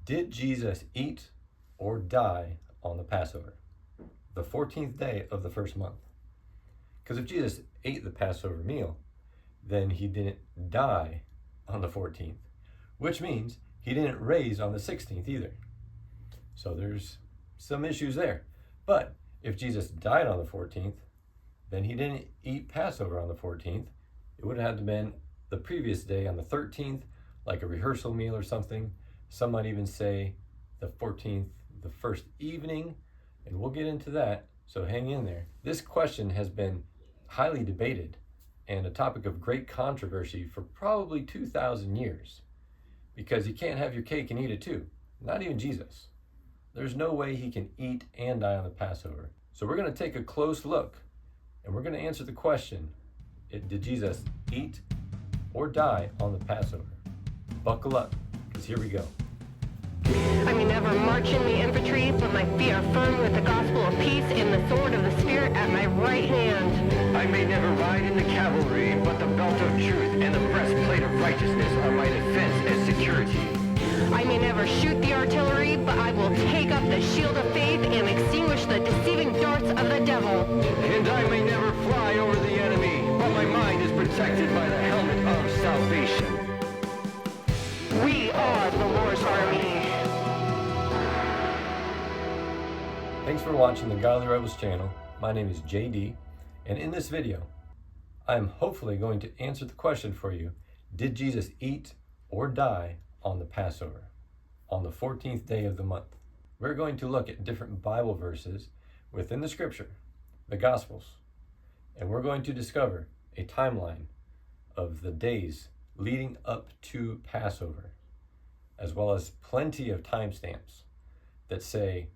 Did Jesus eat or die on the Passover, the 14th day of the first month? Because if Jesus ate the Passover meal, then he didn't die on the 14th, which means he didn't raise on the 16th either. So there's some issues there. But if Jesus died on the 14th, then he didn't eat Passover on the 14th. It would have had to been the previous day on the 13th, like a rehearsal meal or something. Some might even say the 14th, the first evening, and we'll get into that, so hang in there. This question has been highly debated and a topic of great controversy for probably 2,000 years, because you can't have your cake and eat it too, not even Jesus. There's no way he can eat and die on the Passover. So we're going to take a close look, and we're going to answer the question, did Jesus eat or die on the Passover? Buckle up, because here we go. I may never march in the infantry, but my feet are firm with the gospel of peace and the sword of the Spirit at my right hand. I may never ride in the cavalry, but the belt of truth and the breastplate of righteousness are my defense and security. I may never shoot the artillery, but I will take up the shield of faith and extinguish the deceiving darts of the devil. And I may never fly over the enemy, but my mind is protected by the helmet of salvation. We are the Lord's army. Thanks for watching the Godly Rebels channel. My name is JD, and in this video, I am hopefully going to answer the question for you, did Jesus eat or die on the Passover, on the 14th day of the month? We're going to look at different Bible verses within the scripture, the Gospels, and we're going to discover a timeline of the days leading up to Passover, as well as plenty of timestamps that say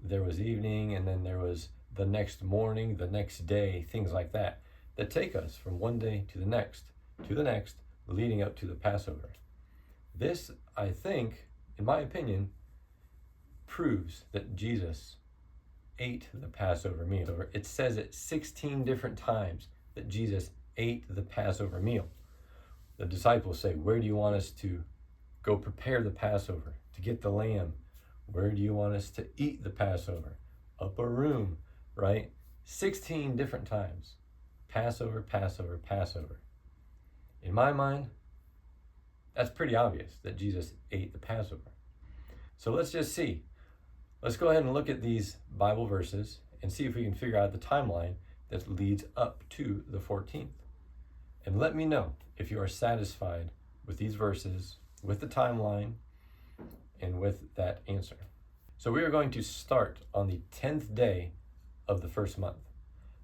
there was evening and then there was the next morning, the next day, things like that, that take us from one day to the next, leading up to the Passover. This, I think, in my opinion, proves that Jesus ate the Passover meal. It says it 16 different times that Jesus ate the Passover meal. The disciples say, where do you want us to go prepare the Passover, to get the lamb? Where do you want us to eat the Passover? Upper room, right? 16 different times. Passover, Passover, Passover. In my mind, that's pretty obvious that Jesus ate the Passover. So let's just see. Let's go ahead and look at these Bible verses and see if we can figure out the timeline that leads up to the 14th. And let me know if you are satisfied with these verses, with the timeline, and with that answer. So we are going to start on the 10th day of the first month.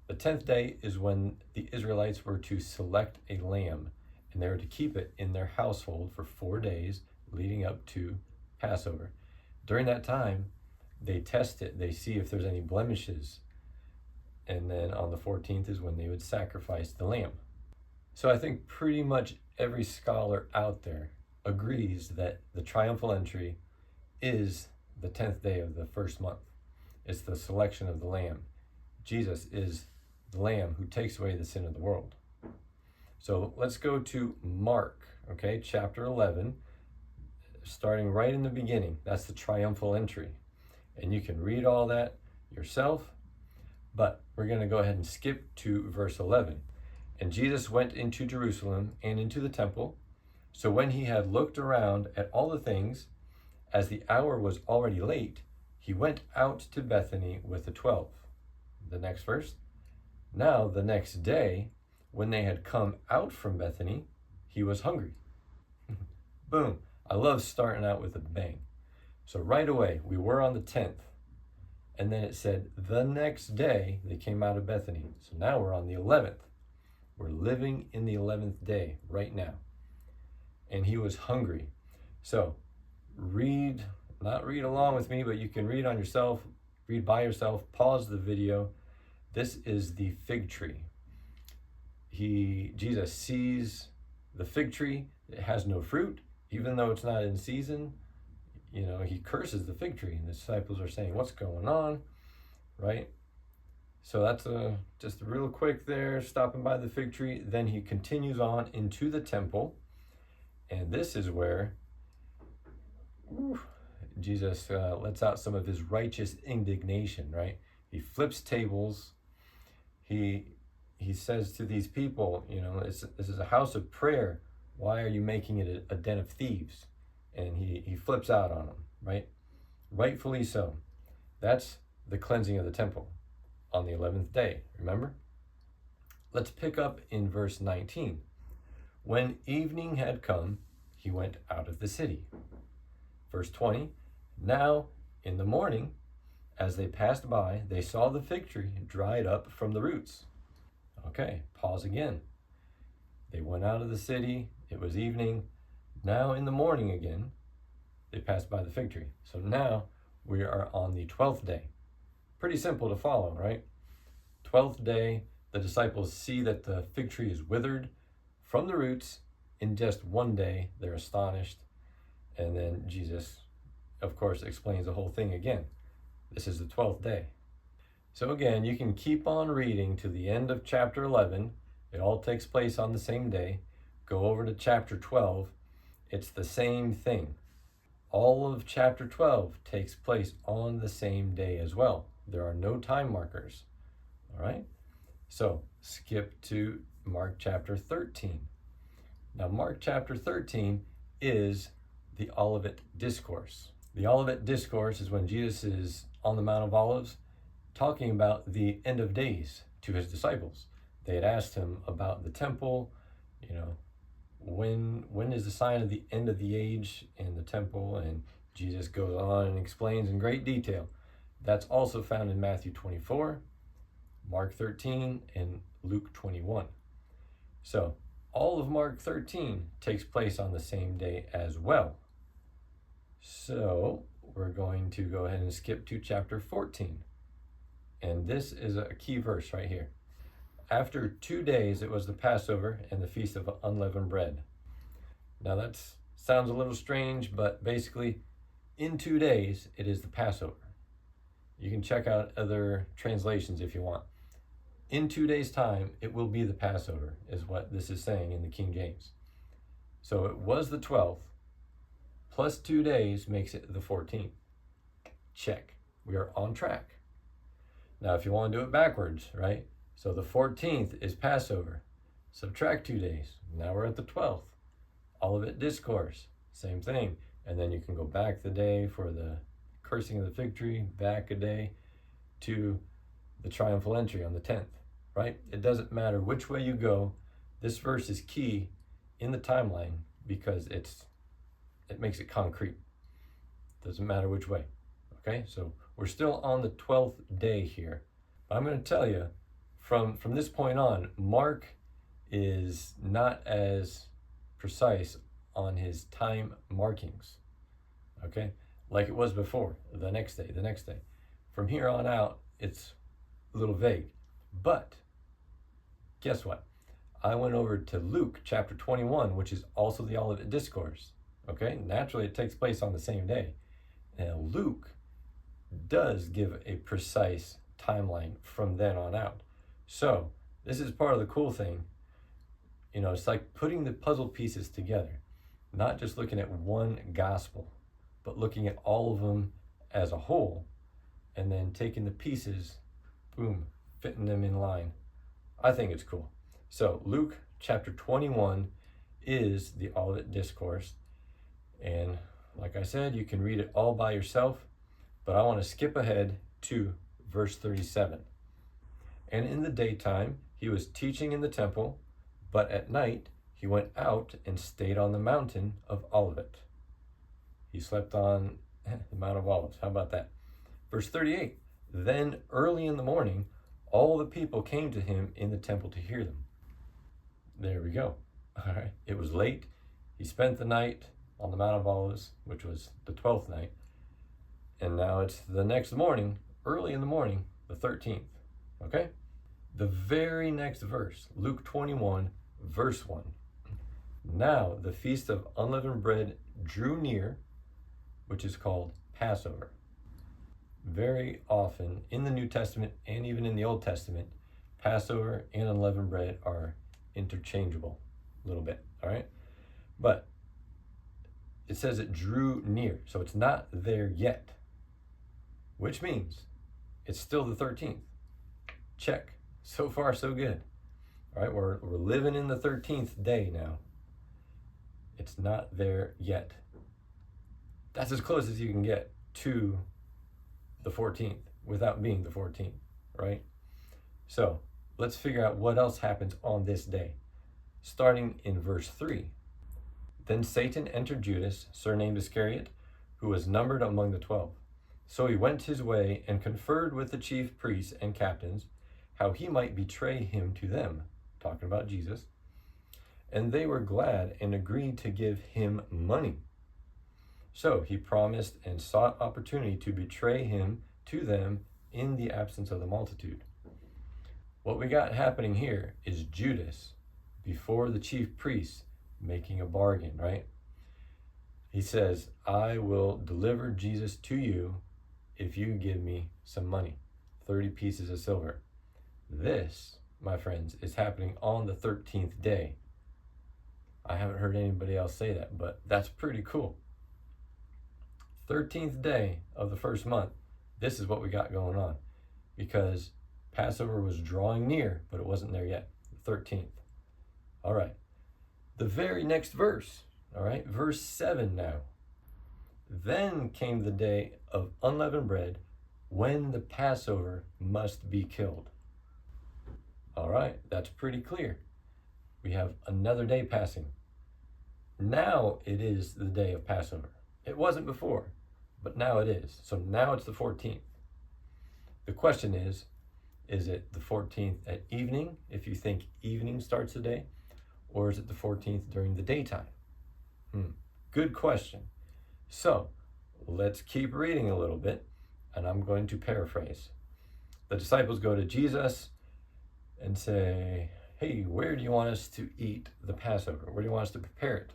The 10th day is when the Israelites were to select a lamb, and they were to keep it in their household for 4 days leading up to Passover. During that time, they test it, they see if there's any blemishes, and then on the 14th is when they would sacrifice the lamb. So I think pretty much every scholar out there agrees that the triumphal entry is the 10th day of the first month. It's the selection of the lamb. Jesus is the lamb who takes away the sin of the world. So let's go to Mark, okay, chapter 11, starting right in the beginning. That's the triumphal entry. And you can read all that yourself, but we're going to go ahead and skip to verse 11. And Jesus went into Jerusalem and into the temple. So when he had looked around at all the things, as the hour was already late, he went out to Bethany with the 12. The next verse. Now the next day, when they had come out from Bethany, he was hungry. Boom. I love starting out with a bang. So right away, we were on the 10th. And then it said the next day they came out of Bethany. So now we're on the 11th. We're living in the 11th day right now. And he was hungry. So not read along with me, but you can read on yourself, read by yourself, pause the video. This is the fig tree. Jesus sees the fig tree. It has no fruit, even though it's not in season. He curses the fig tree, and the disciples are saying, what's going on, right? So that's just real quick there, stopping by the fig tree. Then he continues on into the temple, and this is where Jesus lets out some of his righteous indignation, right? He flips tables. He says to these people, this is a house of prayer. Why are you making it a den of thieves? And he flips out on them, right? Rightfully so. That's the cleansing of the temple on the 11th day, remember? Let's pick up in verse 19. When evening had come, he went out of the city. Verse 20, now in the morning, as they passed by, they saw the fig tree dried up from the roots. Okay, pause again. They went out of the city. It was evening. Now in the morning again, they passed by the fig tree. So now we are on the 12th day. Pretty simple to follow, right? 12th day, the disciples see that the fig tree is withered from the roots. In just one day, they're astonished. And then Jesus, of course, explains the whole thing again. This is the 12th day. So again, you can keep on reading to the end of chapter 11. It all takes place on the same day. Go over to chapter 12. It's the same thing. All of chapter 12 takes place on the same day as well. There are no time markers. All right? So skip to Mark chapter 13. Now, Mark chapter 13 is the Olivet Discourse. The Olivet Discourse is when Jesus is on the Mount of Olives talking about the end of days to his disciples. They had asked him about the temple, when is the sign of the end of the age in the temple? And Jesus goes on and explains in great detail. That's also found in Matthew 24, Mark 13, and Luke 21. So all of Mark 13 takes place on the same day as well. So we're going to go ahead and skip to chapter 14. And this is a key verse right here. After 2 days, it was the Passover and the Feast of Unleavened Bread. Now that sounds a little strange, but basically in 2 days, it is the Passover. You can check out other translations if you want. In 2 days' time, it will be the Passover, is what this is saying in the King James. So it was the 12th, plus 2 days makes it the 14th. Check. We are on track. Now, if you want to do it backwards, right? So the 14th is Passover. Subtract 2 days. Now we're at the 12th. Olivet Discourse, same thing. And then you can go back the day for the cursing of the fig tree, back a day to the triumphal entry on the 10th, right? It doesn't matter which way you go. This verse is key in the timeline because it makes it concrete. Doesn't matter which way, okay? So we're still on the 12th day here. But I'm going to tell you, from this point on, Mark is not as precise on his time markings, okay? Like it was before, the next day. From here on out, it's a little vague. But guess what? I went over to Luke chapter 21, which is also the Olivet Discourse, okay? Naturally, it takes place on the same day. Now, Luke does give a precise timeline from then on out. So this is part of the cool thing. It's like putting the puzzle pieces together, not just looking at one gospel, but looking at all of them as a whole, and then taking the pieces, boom, fitting them in line. I think it's cool. So Luke chapter 21 is the Olivet Discourse. And like I said, you can read it all by yourself, but I want to skip ahead to verse 37. And in the daytime, he was teaching in the temple, but at night he went out and stayed on the mountain of Olivet. He slept on the Mount of Olives. How about that? Verse 38, then early in the morning, all the people came to him in the temple to hear them. There we go. All right. It was late. He spent the night on the Mount of Olives, which was the 12th night. And now it's the next morning, early in the morning, the 13th. Okay? The very next verse, Luke 21, verse 1. Now the Feast of Unleavened Bread drew near, which is called Passover. Very often in the New Testament and even in the Old Testament, Passover and unleavened bread are interchangeable a little bit, all right? But it says it drew near. So it's not there yet, which means it's still the 13th. Check. So far, so good. All right, we're living in the 13th day now. It's not there yet. That's as close as you can get to the 14th without being the 14th, right? So let's figure out what else happens on this day. Starting in verse 3. Then Satan entered Judas, surnamed Iscariot, who was numbered among the 12. So he went his way and conferred with the chief priests and captains, how he might betray him to them, talking about Jesus. And they were glad and agreed to give him money. So he promised and sought opportunity to betray him to them in the absence of the multitude. What we got happening here is Judas, before the chief priests, making a bargain, right? He says, I will deliver Jesus to you if you give me some money, 30 pieces of silver. This, my friends, is happening on the 13th day. I haven't heard anybody else say that, but that's pretty cool. 13th day of the first month, this is what we got going on, because Passover was drawing near, but it wasn't there yet, the 13th. All right, the very next verse, all right, verse 7 now. Then came the day of unleavened bread, when the Passover must be killed. All right, that's pretty clear. We have another day passing. Now it is the day of Passover. It wasn't before, but now it is. So now it's the 14th. The question is it the 14th at evening, if you think evening starts the day, or is it the 14th during the daytime? Good question. So let's keep reading a little bit, and I'm going to paraphrase. The disciples go to Jesus and say, hey, where do you want us to eat the Passover? Where do you want us to prepare it?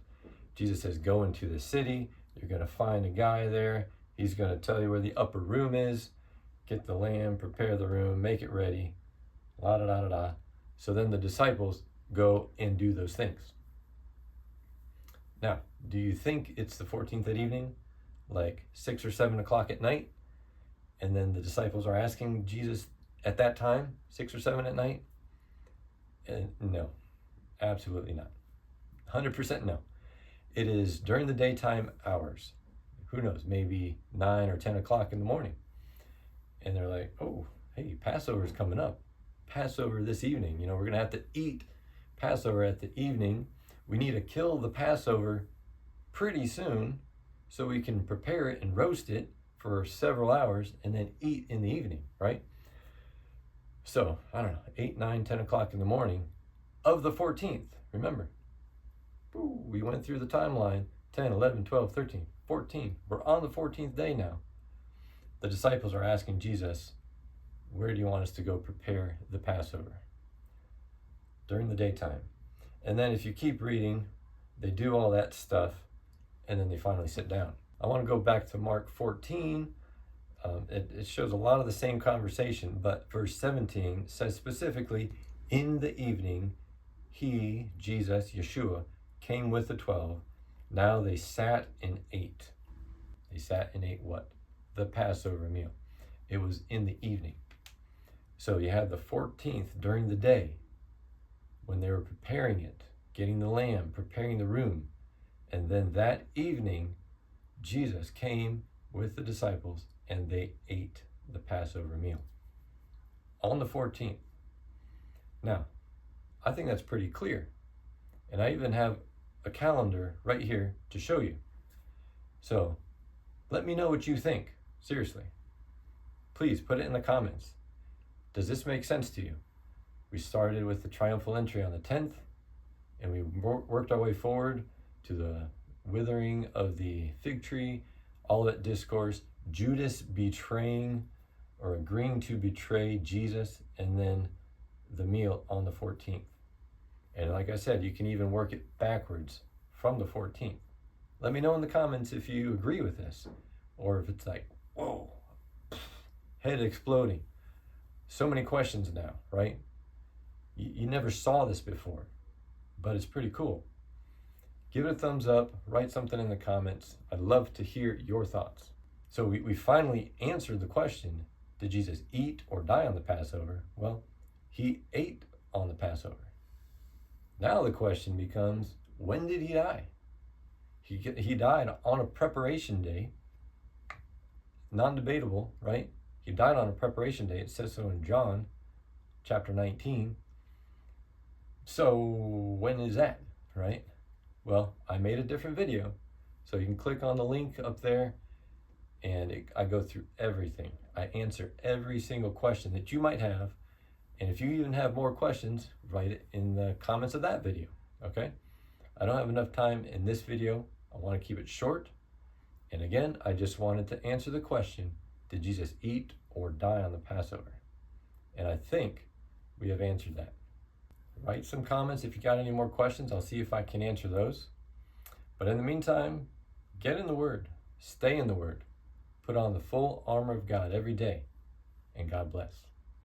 Jesus says, go into the city. You're going to find a guy there. He's going to tell you where the upper room is. Get the lamb, prepare the room, make it ready. La da da da da. So then the disciples go and do those things. Now, do you think it's the 14th at evening, like 6 or 7 o'clock at night? And then the disciples are asking Jesus at that time, 6 or 7 at night? No, absolutely not. 100% no. It is during the daytime hours. Who knows, maybe 9 or 10 o'clock in the morning. And they're like, oh, hey, Passover's coming up. Passover this evening. You know, we're going to have to eat Passover at the evening. We need to kill the Passover pretty soon so we can prepare it and roast it for several hours and then eat in the evening, right? So, I don't know, 8, 9, 10 o'clock in the morning of the 14th. Remember, we went through the timeline, 10, 11, 12, 13, 14. We're on the 14th day now. The disciples are asking Jesus, where do you want us to go prepare the Passover? During the daytime. And then if you keep reading, they do all that stuff, and then they finally sit down. I want to go back to Mark 14. It shows a lot of the same conversation, but verse 17 says specifically, in the evening, he, Jesus, Yeshua, came with the 12. Now they sat and ate. They sat and ate what? The Passover meal. It was in the evening. So you had the 14th during the day when they were preparing it, getting the lamb, preparing the room. And then that evening, Jesus came with the disciples and they ate the Passover meal on the 14th. Now, I think that's pretty clear. And I even have a calendar right here to show you. So let me know what you think. Seriously. Please put it in the comments. Does this make sense to you? We started with the triumphal entry on the 10th, and we worked our way forward to the withering of the fig tree, all that discourse, Judas betraying or agreeing to betray Jesus, and then the meal on the 14th. And like I said, you can even work it backwards from the 14th. Let me know in the comments if you agree with this, or if it's like, whoa, head exploding. So many questions now, right? You never saw this before, but it's pretty cool. Give it a thumbs up, write something in the comments. I'd love to hear your thoughts. So we finally answered the question, did Jesus eat or die on the Passover? Well, he ate on the Passover. Now the question becomes, when did he die? He died on a preparation day. Non-debatable, right? He died on a preparation day. It says so in John chapter 19. So when is that, right? Well, I made a different video. So you can click on the link up there and I go through everything. I answer every single question that you might have. And if you even have more questions, write it in the comments of that video, okay? I don't have enough time in this video. I want to keep it short. And again, I just wanted to answer the question, did Jesus eat or die on the Passover? And I think we have answered that. Write some comments if you got any more questions. I'll see if I can answer those. But in the meantime, get in the Word, stay in the Word, put on the full armor of God every day, and God bless.